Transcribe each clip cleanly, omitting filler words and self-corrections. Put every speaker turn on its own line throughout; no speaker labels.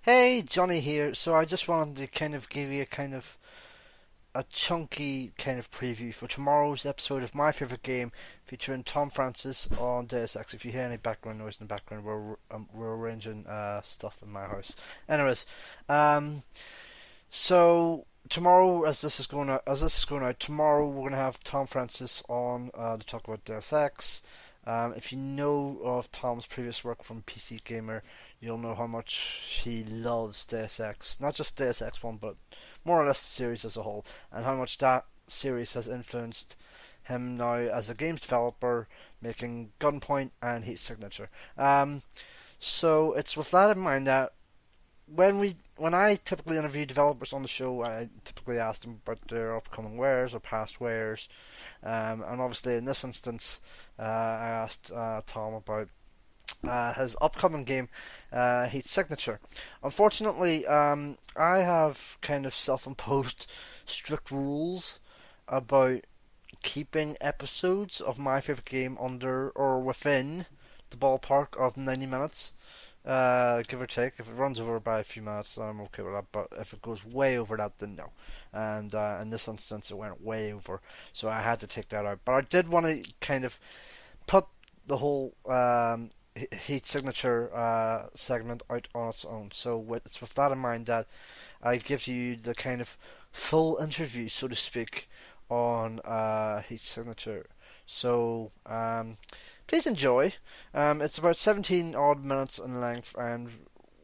Hey, Johnny here. So I just wanted to kind of give you a chunky kind of preview for tomorrow's episode of My Favorite Game featuring Tom Francis on Deus Ex. If you hear any background noise in the background, we're arranging stuff in my house. Anyways, um, so tomorrow, as this is going out, tomorrow we're gonna have Tom Francis on to talk about Deus Ex. If you know of Tom's previous work from PC Gamer, you'll know how much he loves Deus Ex. Not just Deus Ex 1, but more or less the series as a whole, and how much that series has influenced him now as a games developer, making Gunpoint and Heat Signature. So it's with that in mind that when I typically interview developers on the show, I typically ask them about their upcoming wares or past wares, and obviously in this instance, I asked Tom about his upcoming game, Heat Signature. Unfortunately, I have kind of self-imposed strict rules about keeping episodes of my favorite game under or within the ballpark of 90 minutes, give or take. If it runs over by a few minutes, I'm okay with that. But if it goes way over that, then no. And in this instance, it went way over, so I had to take that out. But I did want to kind of put the whole Heat Signature segment out on its own. So it's with that in mind that I give you the kind of full interview, so to speak, on Heat Signature. So please enjoy. It's about 17 odd minutes in length, and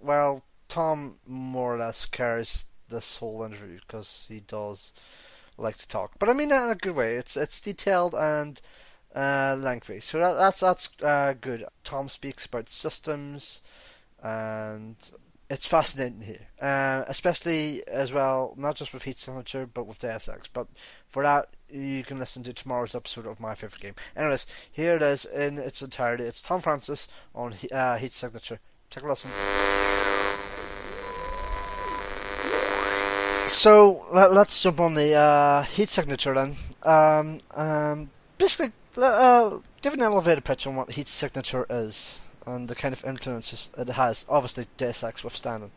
well, Tom more or less carries this whole interview because he does like to talk. But I mean that in a good way. It's detailed and lengthy. So that's good. Tom speaks about systems, and it's fascinating here, especially as well, not just with Heat Signature, but with Deus Ex. But for that, you can listen to tomorrow's episode of My Favorite Game. Anyways, here it is in its entirety. It's Tom Francis on Heat Signature. Take a listen. So let's jump on the Heat Signature then. Basically, give an elevator pitch on what Heat Signature is and the kind of influences it has. Obviously, Deus Ex withstanding.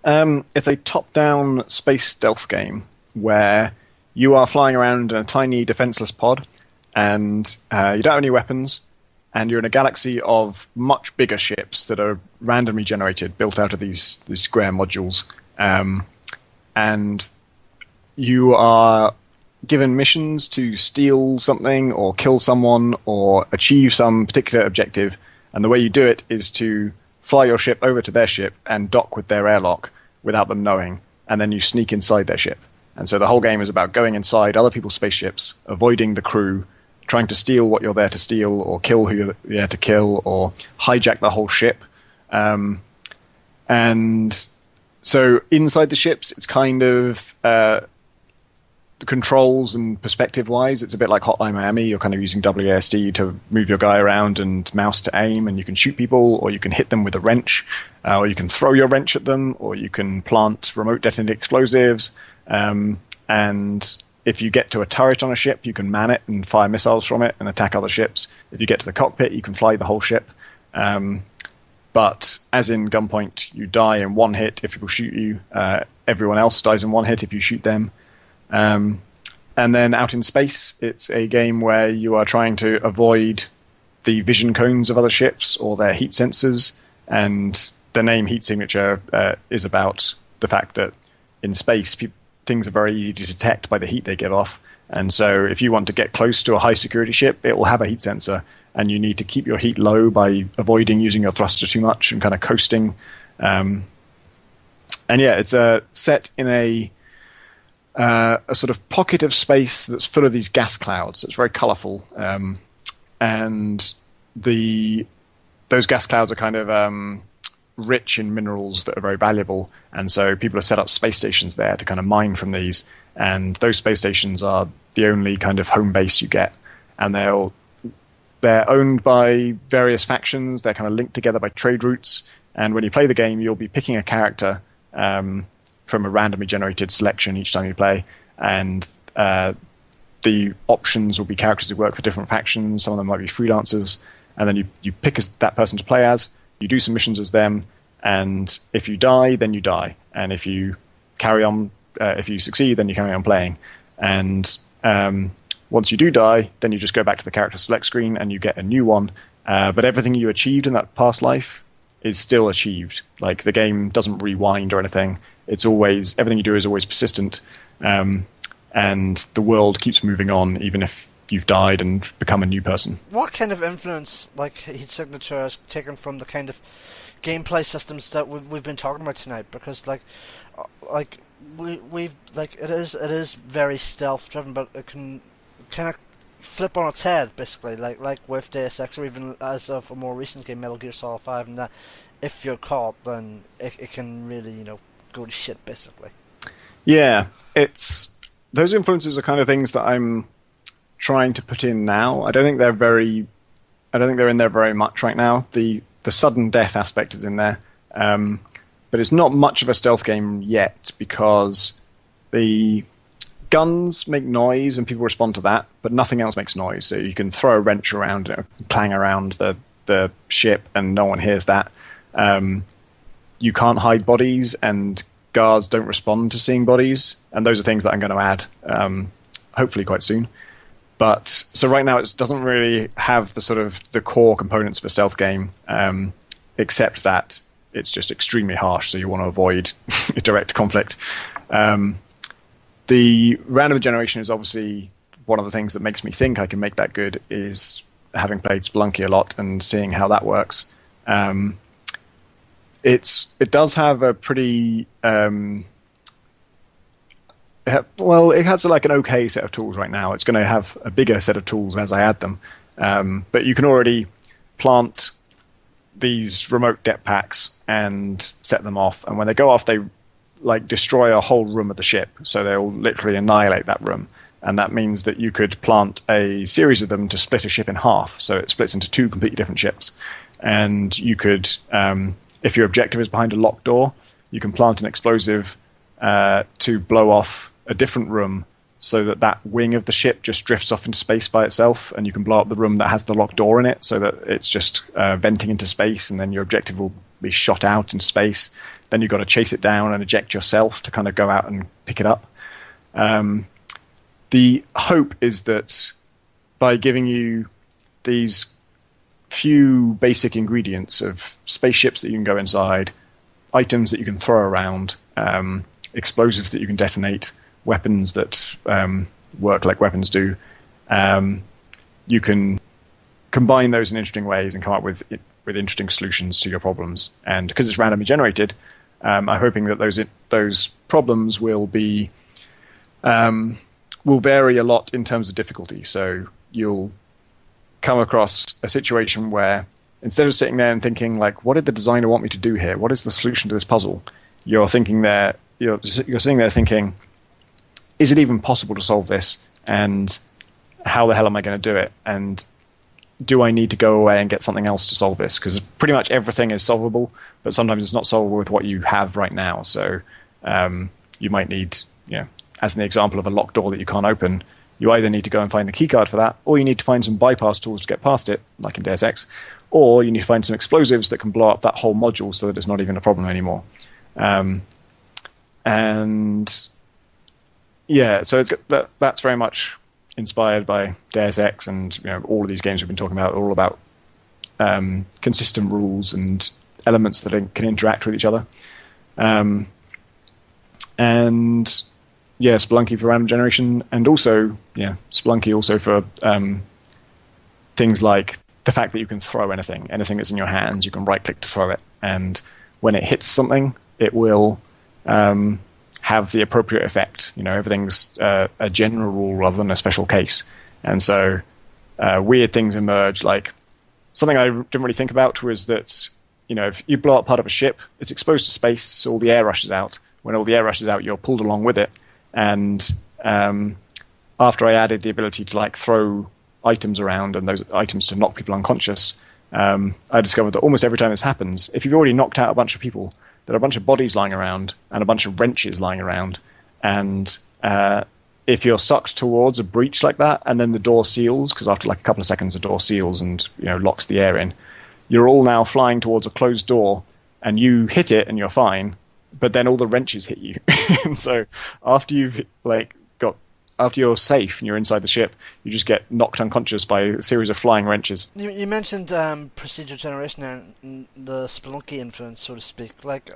It's a top-down space stealth game where you are flying around in a tiny defenseless pod, and you don't have any weapons, and you're in a galaxy of much bigger ships that are randomly generated, built out of these square modules. And you are given missions to steal something or kill someone or achieve some particular objective, and the way you do it is to fly your ship over to their ship and dock with their airlock without them knowing, and then you sneak inside their ship. And so the whole game is about going inside other people's spaceships, avoiding the crew, trying to steal what you're there to steal, or kill who you're there to kill, or hijack the whole ship. And so inside the ships, it's kind of the controls and perspective-wise, it's a bit like Hotline Miami. You're kind of using WASD to move your guy around and mouse to aim, and you can shoot people, or you can hit them with a wrench, or you can throw your wrench at them, or you can plant remote detonated explosives. And if you get to a turret on a ship, you can man it and fire missiles from it and attack other ships. If you get to the cockpit, you can fly the whole ship. But as in Gunpoint, you die in one hit if people shoot you. Everyone else dies in one hit if you shoot them. And then out in space, it's a game where you are trying to avoid the vision cones of other ships or their heat sensors. And the name Heat Signature is about the fact that in space, things are very easy to detect by the heat they give off. And so if you want to get close to a high security ship, it will have a heat sensor, and you need to keep your heat low by avoiding using your thruster too much and kind of coasting. And yeah, it's set in a sort of pocket of space that's full of these gas clouds. It's very colourful, and those gas clouds are kind of rich in minerals that are very valuable, and so people have set up space stations there to kind of mine from these. And those space stations are the only kind of home base you get, and they're owned by various factions. They're kind of linked together by trade routes. And when you play the game, you'll be picking a character from a randomly generated selection each time you play, and the options will be characters who work for different factions. Some of them might be freelancers, and then you pick that person to play as. You do some missions as them, and if you die, then you die. and if you carry on, if you succeed, then you carry on playing. And once you do die, then you just go back to the character select screen and you get a new one. But everything you achieved in that past life is still achieved. Like, the game doesn't rewind or anything. It's always, everything you do is always persistent. And the world keeps moving on, even if you've died and become a new person.
What kind of influence, like, Heat Signature has taken from the kind of gameplay systems that we've been talking about tonight? Because we've it is very stealth driven, but it can kind of flip on its head, basically, like with Deus Ex, or even as of a more recent game, Metal Gear Solid 5, and that if you're caught, then it can really, go to shit, basically.
Yeah, those influences are kind of things that I'm trying to put in now. I don't think they're in there very much right now. The sudden death aspect is in there, but it's not much of a stealth game yet, because the guns make noise and people respond to that, but nothing else makes noise. So you can throw a wrench around, clang around the ship, and no one hears that. You can't hide bodies, and guards don't respond to seeing bodies, and those are things that I'm going to add, hopefully quite soon. But so right now it doesn't really have the core components of a stealth game, except that it's just extremely harsh, so you want to avoid direct conflict. The random generation is obviously one of the things that makes me think I can make that good, is having played Spelunky a lot and seeing how that works. It does have a pretty it has like an okay set of tools right now. It's going to have a bigger set of tools as I add them, but you can already plant these remote depth packs and set them off, and when they go off, they destroy a whole room of the ship, so they'll literally annihilate that room. And that means that you could plant a series of them to split a ship in half, so it splits into two completely different ships. And you could, if your objective is behind a locked door, you can plant an explosive to blow off a different room, so that wing of the ship just drifts off into space by itself, and you can blow up the room that has the locked door in it, so that it's just venting into space, and then your objective will be shot out into space. Then you've got to chase it down and eject yourself to kind of go out and pick it up. The hope is that by giving you these few basic ingredients of spaceships that you can go inside, items that you can throw around, explosives that you can detonate, weapons that work like weapons do, you can combine those in interesting ways and come up with interesting solutions to your problems. And because it's randomly generated, I'm hoping that those problems will vary a lot in terms of difficulty. So you'll come across a situation where, instead of sitting there and thinking, what did the designer want me to do here? What is the solution to this puzzle? You're sitting there thinking, is it even possible to solve this? And how the hell am I going to do it? And do I need to go away and get something else to solve this? Because pretty much everything is solvable, but sometimes it's not solvable with what you have right now. So you might need, as an example of a locked door that you can't open, you either need to go and find the keycard for that, or you need to find some bypass tools to get past it, like in Deus Ex, or you need to find some explosives that can blow up that whole module so that it's not even a problem anymore. So that's very much inspired by Deus Ex, and all of these games we've been talking about are all about consistent rules and elements that can interact with each other. Spelunky for random generation, and also Spelunky also for things like the fact that you can throw anything that's in your hands. You can right click to throw it, and when it hits something, it will have the appropriate effect. Everything's a general rule rather than a special case. And so weird things emerge. Like, something I didn't really think about was that, if you blow up part of a ship, it's exposed to space, so all the air rushes out. When all the air rushes out, you're pulled along with it. And after I added the ability to throw items around and those items to knock people unconscious, I discovered that almost every time this happens, if you've already knocked out a bunch of people, there are a bunch of bodies lying around and a bunch of wrenches lying around. And if you're sucked towards a breach like that, and then the door seals, because after a couple of seconds the door seals and locks the air in, you're all now flying towards a closed door, and you hit it and you're fine. but then all the wrenches hit you. And so after you've after you're safe and you're inside the ship, you just get knocked unconscious by a series of flying wrenches.
You mentioned Procedural Generation there, and the Spelunky influence, so to speak. Like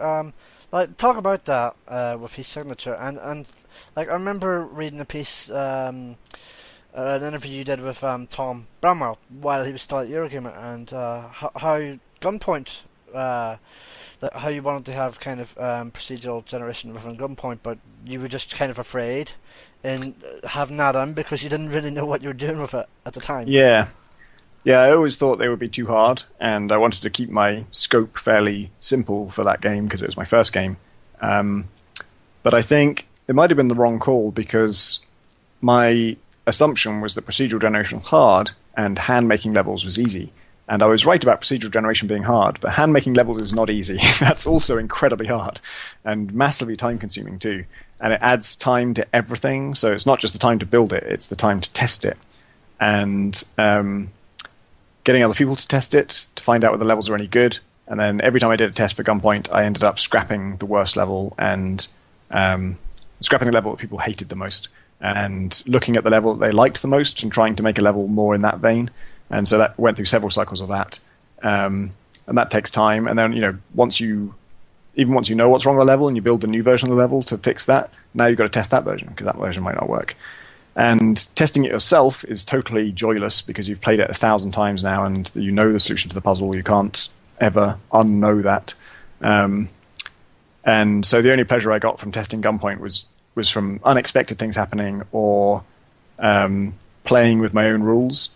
talk about that with his signature, and like I remember reading a piece, an interview you did with Tom Bramwell while he was still at Eurogamer, and how Gunpoint, how you wanted to have kind of procedural generation within Gunpoint, but you were just kind of afraid in having that on because you didn't really know what you were doing with it at the time.
Yeah, I always thought they would be too hard, and I wanted to keep my scope fairly simple for that game because it was my first game. But I think it might have been the wrong call because my assumption was that procedural generation was hard and hand-making levels was easy. And I was right about procedural generation being hard, but hand-making levels is not easy. That's also incredibly hard and massively time-consuming too. And it adds time to everything, so it's not just the time to build it, it's the time to test it. And getting other people to test it, to find out whether the levels are any good. And then every time I did a test for Gunpoint, I ended up scrapping the worst level and scrapping the level that people hated the most and looking at the level that they liked the most and trying to make a level more in that vein. And so that went through several cycles of that. And that takes time. And then, once you know what's wrong with the level and you build a new version of the level to fix that, now you've got to test that version because that version might not work. And testing it yourself is totally joyless because you've played it 1,000 times now and you know the solution to the puzzle. You can't ever unknow that. And so the only pleasure I got from testing Gunpoint was from unexpected things happening or playing with my own rules.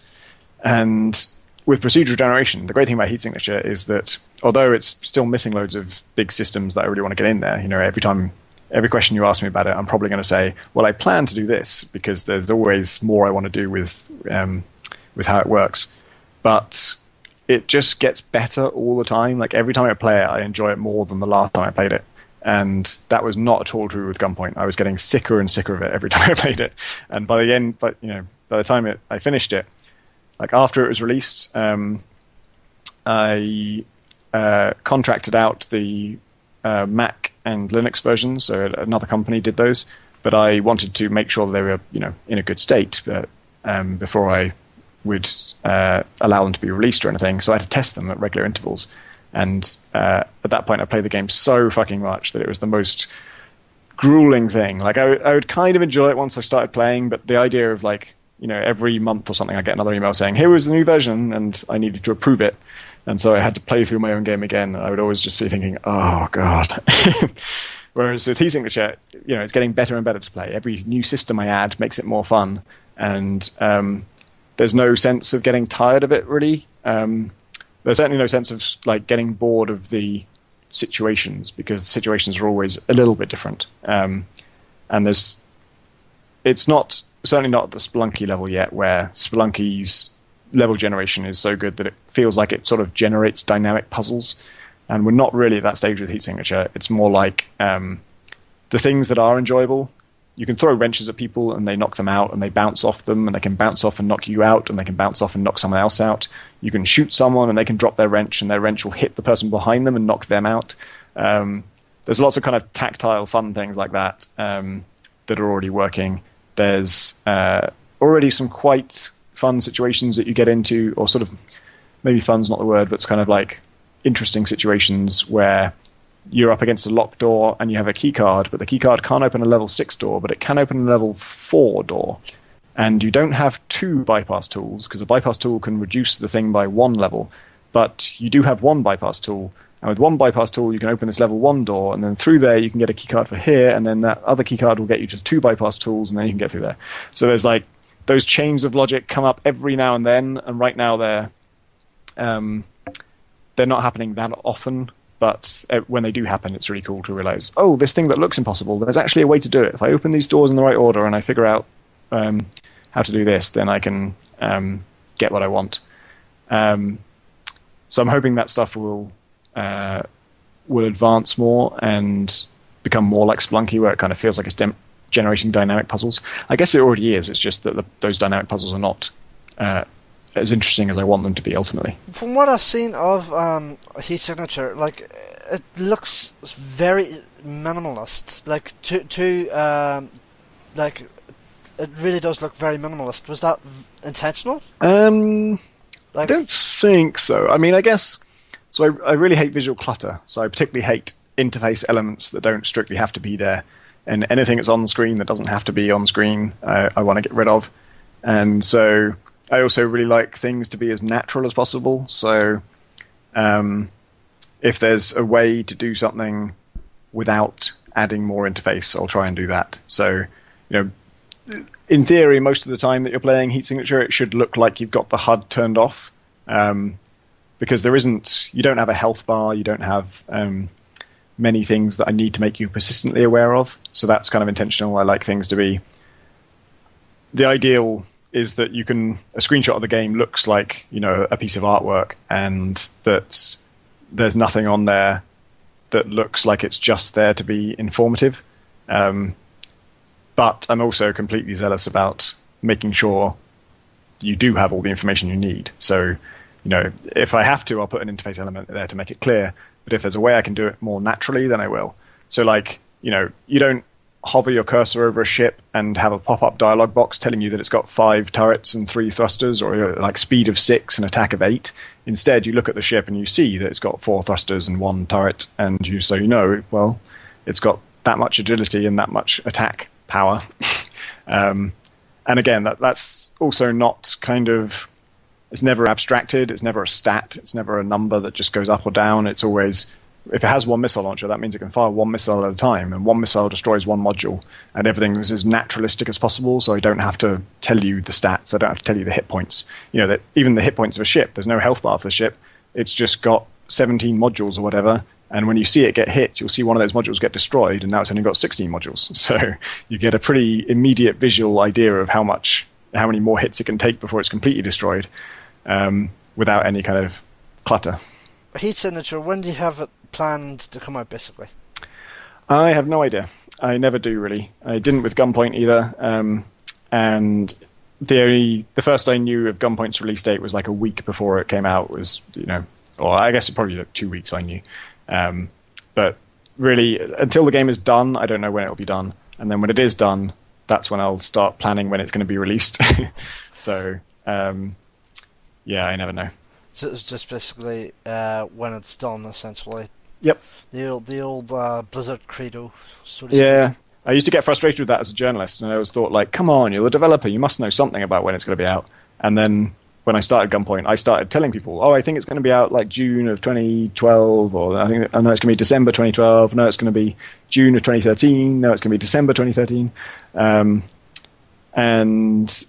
And with procedural generation, the great thing about heat signature is that although it's still missing loads of big systems that I really want to get in there, every question you ask me about it, I'm probably going to say, well, I plan to do this because there's always more I want to do with how it works. But it just gets better all the time. Like every time I play it, I enjoy it more than the last time I played it. And that was not at all true with Gunpoint. I was getting sicker and sicker of it every time I played it. And by the time I finished it, like after it was released, I contracted out the Mac and Linux versions, so another company did those. But I wanted to make sure they were, in a good state before I would allow them to be released or anything. So I had to test them at regular intervals. And at that point, I played the game so fucking much that it was the most grueling thing. Like I would kind of enjoy it once I started playing, but the idea of every month or something, I get another email saying, here was the new version, and I needed to approve it. And so I had to play through my own game again. And I would always just be thinking, oh, God. Whereas with T-Signature, it's getting better and better to play. Every new system I add makes it more fun. And there's no sense of getting tired of it, really. There's certainly no sense of getting bored of the situations because the situations are always a little bit different. And it's certainly not at the Spelunky level yet, where Spelunky's level generation is so good that it feels like it sort of generates dynamic puzzles. And we're not really at that stage with Heat Signature. It's more like the things that are enjoyable. You can throw wrenches at people and they knock them out and they bounce off them and they can bounce off and knock you out and they can bounce off and knock someone else out. You can shoot someone and they can drop their wrench and their wrench will hit the person behind them and knock them out. There's lots of kind of tactile fun things like that that are already working. There's already some quite fun situations that you get into, or sort of, maybe fun's not the word, but it's kind of like interesting situations where you're up against a locked door and you have a key card, but the key card can't open a level 6 door, but it can open a level 4 door. And you don't have 2 bypass tools, because a bypass tool can reduce the thing by 1 level, but you do have 1 bypass tool. And with 1 bypass tool, you can open this level 1 door, and then through there you can get a key card for here, and then that other key card will get you to 2 bypass tools, and then you can get through there. So there's those chains of logic come up every now and then, and right now they're not happening that often. But when they do happen, it's really cool to realize, oh, this thing that looks impossible, there's actually a way to do it. If I open these doors in the right order and I figure out how to do this, then I can get what I want. So I'm hoping that stuff will advance more and become more like Spelunky, where it kind of feels like it's generating dynamic puzzles. I guess it already is. It's just that those dynamic puzzles are not as interesting as I want them to be ultimately.
From what I've seen of Heat Signature, it looks very, minimalist. Like like it really does look very minimalist. Was that intentional?
I
Like,
don't think so. I mean, I guess so. I really hate visual clutter, so I particularly hate interface elements that don't strictly have to be there, and anything that's on screen that doesn't have to be on screen, I want to get rid of. And so I also really like things to be as natural as possible. So if there's a way to do something without adding more interface, I'll try and do that. So, in theory, most of the time that you're playing Heat Signature, it should look like you've got the HUD turned off, because you don't have a health bar, you don't have many things that I need to make you persistently aware of. So that's kind of intentional. I like things to be... The ideal is that a screenshot of the game looks like, a piece of artwork, and that there's nothing on there that looks like it's just there to be informative. But I'm also completely zealous about making sure you do have all the information you need. So, if I have to, I'll put an interface element there to make it clear. But if there's a way I can do it more naturally, then I will. So, you don't hover your cursor over a ship and have a pop-up dialog box telling you that it's got 5 turrets and 3 thrusters, or like speed of 6 and attack of 8. Instead, you look at the ship and you see that it's got 4 thrusters and 1 turret, and it's got that much agility and that much attack power. And again, that's also not it's never abstracted, it's never a stat, it's never a number that just goes up or down. It's always, if it has 1 missile launcher, that means it can fire 1 missile at a time, and 1 missile destroys 1 module, and everything is as naturalistic as possible, so I don't have to tell you the stats, I don't have to tell you the hit points. That even the hit points of a ship, there's no health bar for the ship, it's just got 17 modules or whatever, and when you see it get hit, you'll see one of those modules get destroyed, and now it's only got 16 modules. So you get a pretty immediate visual idea of how many more hits it can take before it's completely destroyed, without any kind of clutter.
Heat Signature, when do you have it planned to come out, basically?
I have no idea. I never do, really. I didn't with Gunpoint either. And the first I knew of Gunpoint's release date was like a week before it came out. Was, or I guess it probably took 2 weeks I knew. But really, until the game is done, I don't know when it will be done. And then when it is done, that's when I'll start planning when it's going to be released. So, yeah, I never know.
So it's just basically when it's done, essentially.
Yep.
The old Blizzard credo, so to speak.
Yeah. I used to get frustrated with that as a journalist, and I always thought, come on, you're the developer, you must know something about when it's going to be out. And then when I started Gunpoint, I started telling people, I think it's going to be out like June of 2012, or I know it's going to be December 2012, no, it's going to be June of 2013, no, it's going to be December 2013. And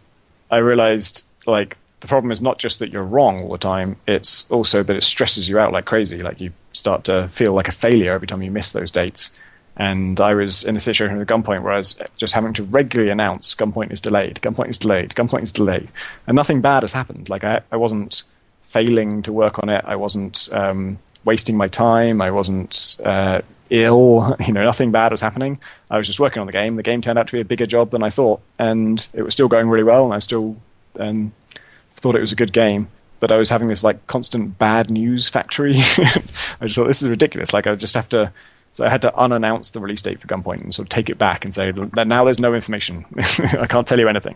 I realized, the problem is not just that you're wrong all the time, it's also that it stresses you out like crazy. You start to feel like a failure every time you miss those dates. And I was in a situation with Gunpoint where I was just having to regularly announce Gunpoint is delayed, Gunpoint is delayed, Gunpoint is delayed. And nothing bad has happened. I wasn't failing to work on it. I wasn't wasting my time. I wasn't ill. Nothing bad was happening. I was just working on the game. The game turned out to be a bigger job than I thought. And it was still going really well. And I still thought it was a good game. But I was having this constant bad news factory. I just thought, this is ridiculous. I just have to... So I had to unannounce the release date for Gunpoint and sort of take it back and say, now there's no information. I can't tell you anything.